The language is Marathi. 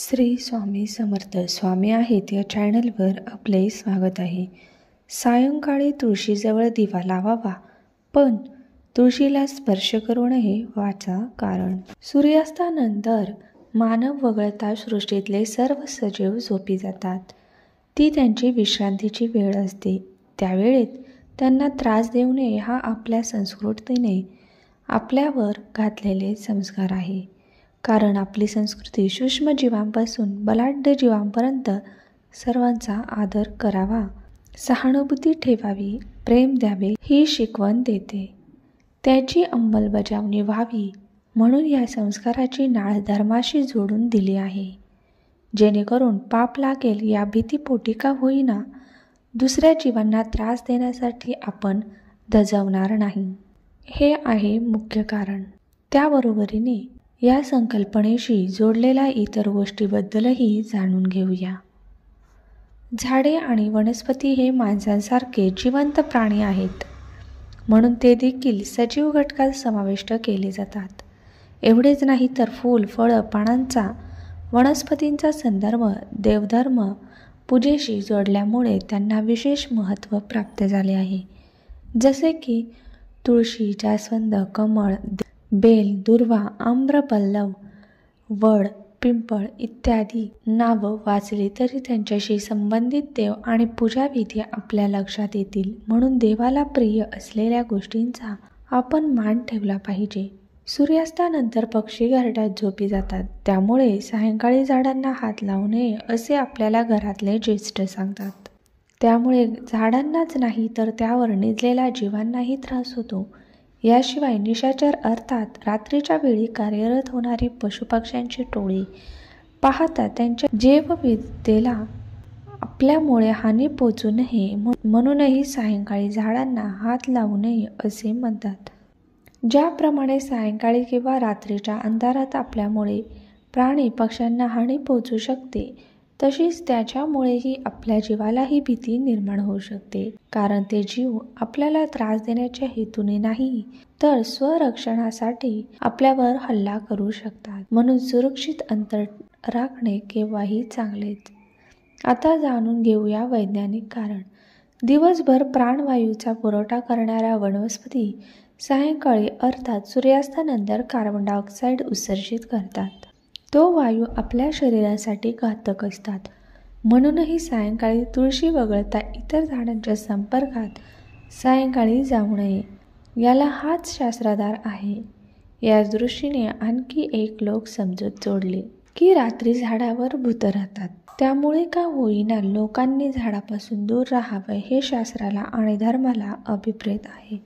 श्री स्वामी समर्थ स्वामी आहेत या चॅनलवर आपले स्वागत आहे. सायंकाळी तुळशीजवळ दिवा लावावा, पण तुळशीला स्पर्श करू नये. वाचा कारण. सूर्यास्तानंतर मानव वगळता सृष्टीतले सर्व सजीव झोपी जातात. ती त्यांची विश्रांतीची वेळ असते. त्या वेळेत त्यांना त्रास देऊ नये हा आपल्या संस्कृतीने आपल्यावर घातलेले संस्कार आहे. कारण आपली संस्कृती सूक्ष्म जीवांपासून बलाढ्य जीवांपर्यंत सर्वांचा आदर करावा, सहानुभूती ठेवावी, प्रेम द्यावे ही शिकवण देते. त्याची अंमलबजावणी व्हावी म्हणून या संस्काराची नाळ धर्माशी जोडून दिली आहे. जेणेकरून पाप लागेल या भीतीपोटी का होईना दुसऱ्या जीवांना त्रास देण्यासाठी आपण धजावणार नाही. हे आहे मुख्य कारण. त्याबरोबरीने या संकल्पनेशी जोडलेल्या इतर गोष्टीबद्दलही जाणून घेऊया. झाडे आणि वनस्पती हे माणसांसारखे जिवंत प्राणी आहेत, म्हणून ते देखील सजीव घटकात समाविष्ट केले जातात. एवढेच नाही तर फूल, फळं, पानांचा, वनस्पतींचा संदर्भ देवधर्म पूजेशी जोडल्यामुळे त्यांना विशेष महत्त्व प्राप्त झाले आहे. जसे की तुळशी, जास्वंद, कमळ, बेल, दुर्वा, आम्रपल्लव, वड, पिंपळ इत्यादी नावं वाचली तरी त्यांच्याशी संबंधित देव आणि पूजाविधी आपल्या लक्षात येतील. म्हणून देवाला प्रिय असलेल्या गोष्टींचा आपण मान ठेवला पाहिजे. सूर्यास्तानंतर पक्षी घरट्यात झोपी जातात, त्यामुळे सायंकाळी झाडांना हात लावू नये असे आपल्याला घरातले ज्येष्ठ सांगतात. त्यामुळे झाडांनाच नाही तर त्यावर निजलेल्या जीवांनाही त्रास होतो. याशिवाय निशाचर अर्थात रात्रीच्या वेळी कार्यरत होणारी पशुपक्ष्यांची टोळी पाहता त्यांच्या जैवविविधतेला आपल्यामुळे हानी पोचू नये म्हणूनही सायंकाळी झाडांना हात लावू नये असे म्हणतात. ज्याप्रमाणे सायंकाळी किंवा रात्रीच्या अंधारात आपल्यामुळे प्राणी पक्ष्यांना हानी पोचू शकते, तशीच त्याच्यामुळेही आपल्या जीवालाही भीती निर्माण होऊ शकते. कारण ते जीव आपल्याला त्रास देण्याच्या हेतूने नाही तर स्वरक्षणासाठी आपल्यावर हल्ला करू शकतात. म्हणून सुरक्षित अंतर राखणे केव्हाही चांगलेच. आता जाणून घेऊया वैज्ञानिक कारण. दिवसभर प्राणवायूचा पुरवठा करणाऱ्या वनस्पती सायंकाळी अर्थात सूर्यास्तानंतर कार्बन डायऑक्साईड उत्सर्जित करतात. तो वायू आपल्या शरीरासाठी घातक असतात. म्हणूनही सायंकाळी तुळशी वगळता इतर झाडांच्या संपर्कात सायंकाळी जाऊ नये. याला हाच शास्त्राधार आहे. या दृष्टीने आणखी एक लोक समजूत जोडली की रात्री झाडावर भूत राहतात. त्यामुळे का होईना लोकांनी झाडापासून दूर राहावे हे शास्त्राला आणि धर्माला अभिप्रेत आहे.